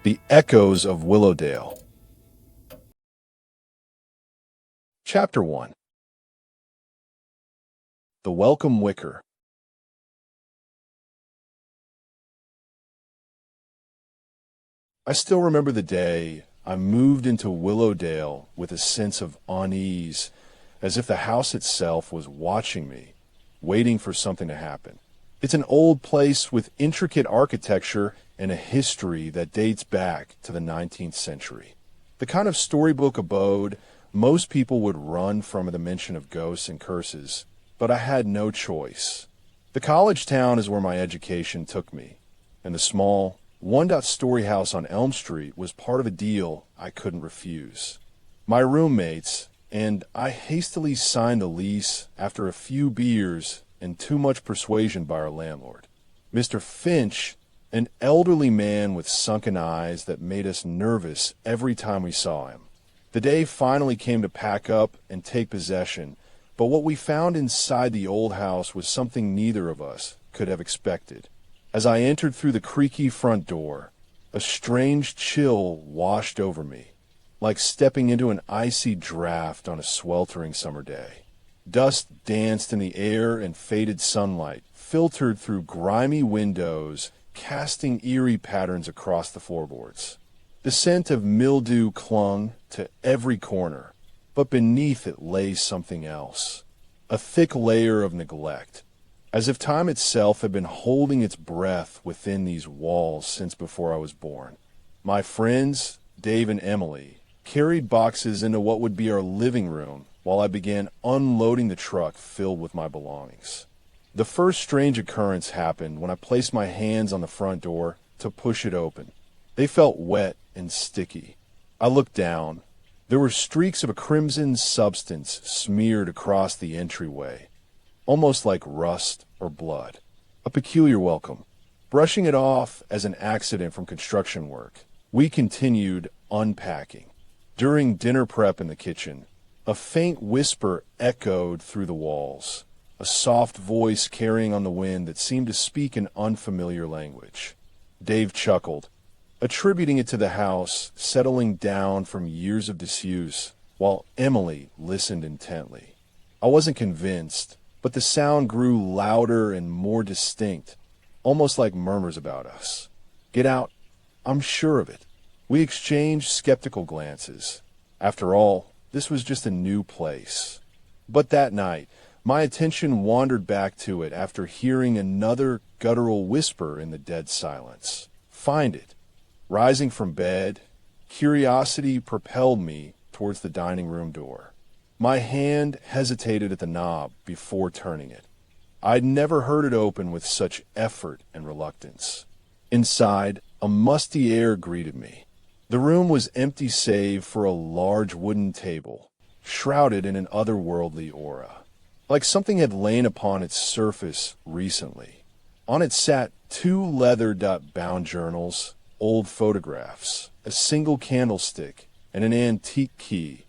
The Echoes of Willowdale. Chapter 1. The Welcome Wicker. I still remember the day I moved into Willowdale with a sense of unease, as if the house itself was watching me, waiting for something to happen. It's an old place with intricate architecture and a history that dates back to the 19th century. The kind of storybook abode most people would run from the mention of ghosts and curses, but I had no choice. The college town is where my education took me, and the small, one-story house on Elm Street was part of a deal I couldn't refuse. My roommates and I hastily signed the lease after a few beers and too much persuasion by our landlord. Mr. Finch, an elderly man with sunken eyes that made us nervous every time we saw him. The day finally came to pack up and take possession, but what we found inside the old house was something neither of us could have expected. As I entered through the creaky front door, a strange chill washed over me, like stepping into an icy draft on a sweltering summer day. Dust danced in the air and faded sunlight filtered through grimy windows, casting eerie patterns across the floorboards. The scent of mildew clung to every corner, but beneath it lay something else, a thick layer of neglect, as if time itself had been holding its breath within these walls since before I was born. My friends, Dave and Emily, carried boxes into what would be our living room while I began unloading the truck filled with my belongings. The first strange occurrence happened when I placed my hands on the front door to push it open. They felt wet and sticky. I looked down. There were streaks of a crimson substance smeared across the entryway, almost like rust or blood. A peculiar welcome. Brushing it off as an accident from construction work, we continued unpacking. During dinner prep in the kitchen, a faint whisper echoed through the walls, a soft voice carrying on the wind that seemed to speak an unfamiliar language. Dave chuckled, attributing it to the house settling down from years of disuse, while Emily listened intently. I wasn't convinced, but the sound grew louder and more distinct, almost like murmurs about us. Get out, I'm sure of it. We exchanged skeptical glances. After all, this was just a new place. But that night, my attention wandered back to it after hearing another guttural whisper in the dead silence. Find it. Rising from bed, curiosity propelled me towards the dining room door. My hand hesitated at the knob before turning it. I'd never heard it open with such effort and reluctance. Inside, a musty air greeted me. The room was empty save for a large wooden table, shrouded in an otherworldly aura, like something had lain upon its surface recently. On it sat two leather-bound journals, old photographs, a single candlestick, and an antique key,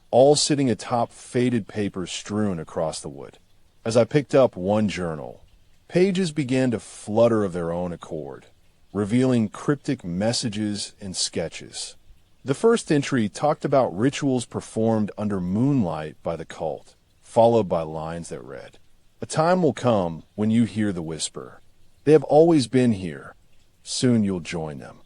all sitting atop faded paper strewn across the wood. As I picked up one journal, pages began to flutter of their own accord, revealing cryptic messages and sketches. The first entry talked about rituals performed under moonlight by the cult, followed by lines that read, "A time will come when you hear the whisper. They have always been here. Soon you'll join them."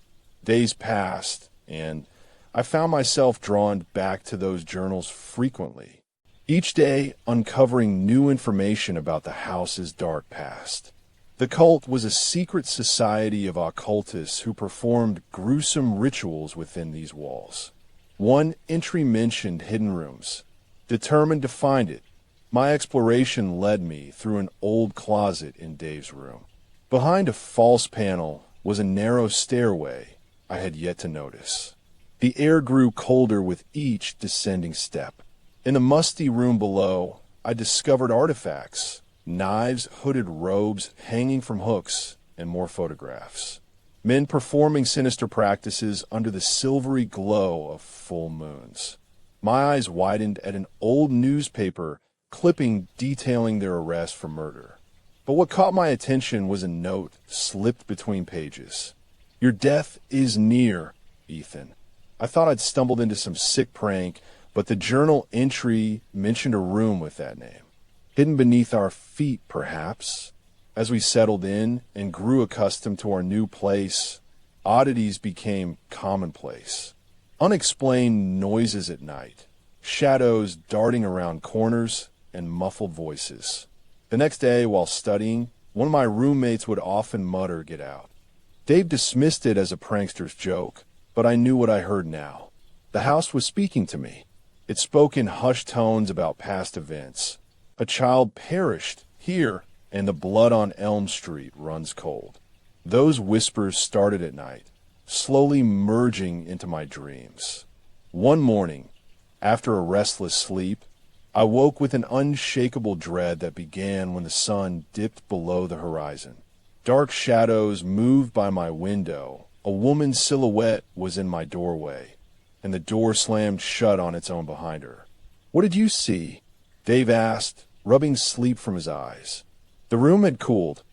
Days passed, and I found myself drawn back to those journals frequently, each day uncovering new information about the house's dark past. The cult was a secret society of occultists who performed gruesome rituals within these walls. One entry mentioned hidden rooms. Determined to find it, my exploration led me through an old closet in Dave's room. Behind a false panel was a narrow stairway I had yet to notice. The air grew colder with each descending step. In the musty room below, I discovered artifacts, knives, hooded robes hanging from hooks, and more photographs. Men performing sinister practices under the silvery glow of full moons. My eyes widened at an old newspaper clipping detailing their arrest for murder. But what caught my attention was a note slipped between pages. Your death is near, Ethan. I thought I'd stumbled into some sick prank, but the journal entry mentioned a room with that name. Hidden beneath our feet, perhaps. As we settled in and grew accustomed to our new place, oddities became commonplace. Unexplained noises at night, shadows darting around corners, and muffled voices. The next day, while studying, one of my roommates would often mutter, "Get out." Dave dismissed it as a prankster's joke, but I knew what I heard now. The house was speaking to me. It spoke in hushed tones about past events. A child perished here, and the blood on Elm Street runs cold. Those whispers started at night, slowly merging into my dreams. One morning, after a restless sleep, I woke with an unshakable dread that began when the sun dipped below the horizon. Dark shadows moved by my window. A woman's silhouette was in my doorway, and the door slammed shut on its own behind her. "What did you see?" Dave asked, rubbing sleep from his eyes. The room had cooled.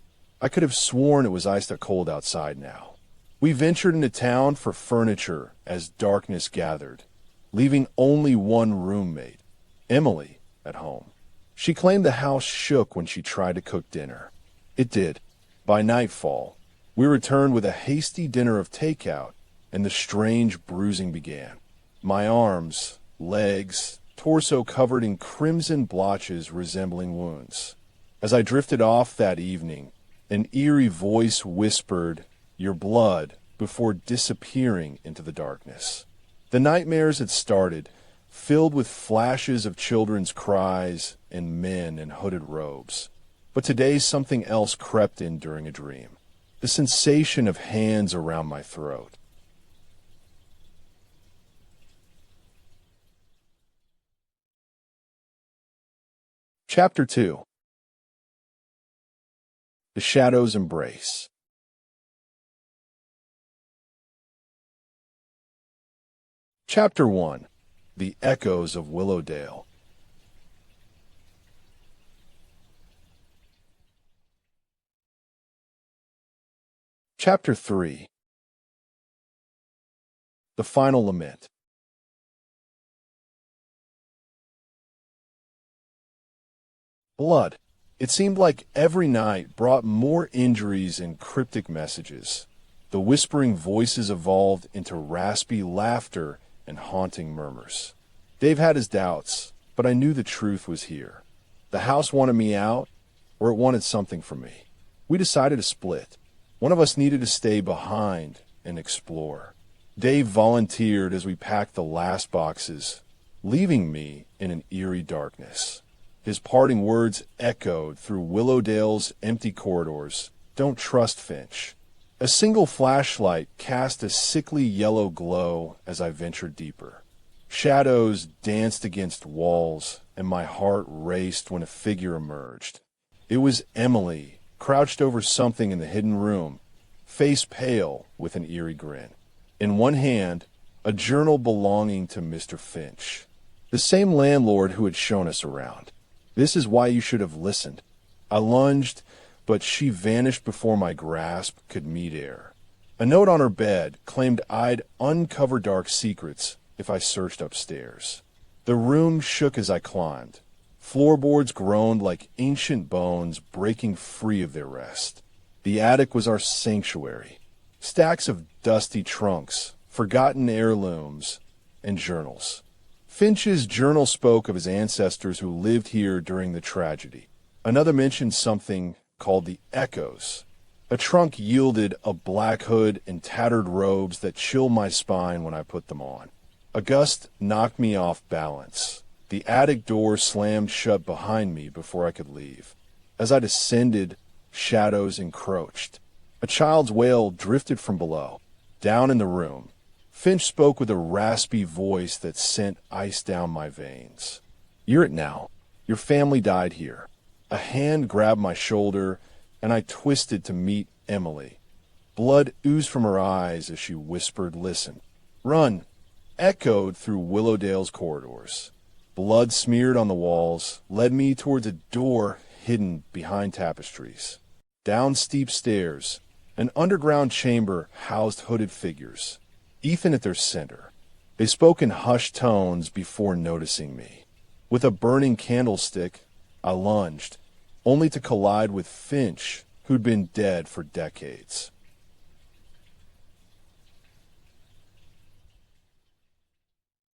I could have sworn it was iced cold outside now. We ventured into town for furniture as darkness gathered, leaving only one roommate, Emily, at home. She claimed the house shook when she tried to cook dinner. It did. By nightfall, we returned with a hasty dinner of takeout, and the strange bruising began. My arms, legs, torso covered in crimson blotches resembling wounds. As I drifted off that evening, an eerie voice whispered, "Your blood," before disappearing into the darkness. The nightmares had started, filled with flashes of children's cries and men in hooded robes. But today something else crept in during a dream. The sensation of hands around my throat. Chapter 2. The Shadow's Embrace. Chapter 1. The Echoes of Willowdale. Chapter 3. The Final Lament. Blood. It seemed like every night brought more injuries and cryptic messages. The whispering voices evolved into raspy laughter and haunting murmurs. Dave had his doubts, but I knew the truth was here. The house wanted me out, or it wanted something from me. We decided to split. One of us needed to stay behind and explore. Dave volunteered as we packed the last boxes, leaving me in an eerie darkness. His parting words echoed through Willowdale's empty corridors. "Don't trust Finch." A single flashlight cast a sickly yellow glow as I ventured deeper. Shadows danced against walls, and my heart raced when a figure emerged. It was Emily, crouched over something in the hidden room, face pale with an eerie grin. In one hand, a journal belonging to Mr. Finch, the same landlord who had shown us around. "This is why you should have listened." I lunged, but she vanished before my grasp could meet air. A note on her bed claimed I'd uncover dark secrets if I searched upstairs. The room shook as I climbed. Floorboards groaned like ancient bones breaking free of their rest. The attic was our sanctuary. Stacks of dusty trunks, forgotten heirlooms, and journals. Finch's journal spoke of his ancestors who lived here during the tragedy. Another mentioned something called the Echoes. A trunk yielded a black hood and tattered robes that chilled my spine when I put them on. A gust knocked me off balance. The attic door slammed shut behind me before I could leave. As I descended, shadows encroached. A child's wail drifted from below. Down in the room, Finch spoke with a raspy voice that sent ice down my veins. "You're it now. Your family died here." A hand grabbed my shoulder, and I twisted to meet Emily. Blood oozed from her eyes as she whispered, "Listen." "Run," echoed through Willowdale's corridors. Blood smeared on the walls led me towards a door hidden behind tapestries. Down steep stairs, An underground chamber housed hooded figures, Ethan at their center. They spoke in hushed tones before noticing me. With a burning candlestick, I lunged, only to collide with Finch, who'd been dead for decades.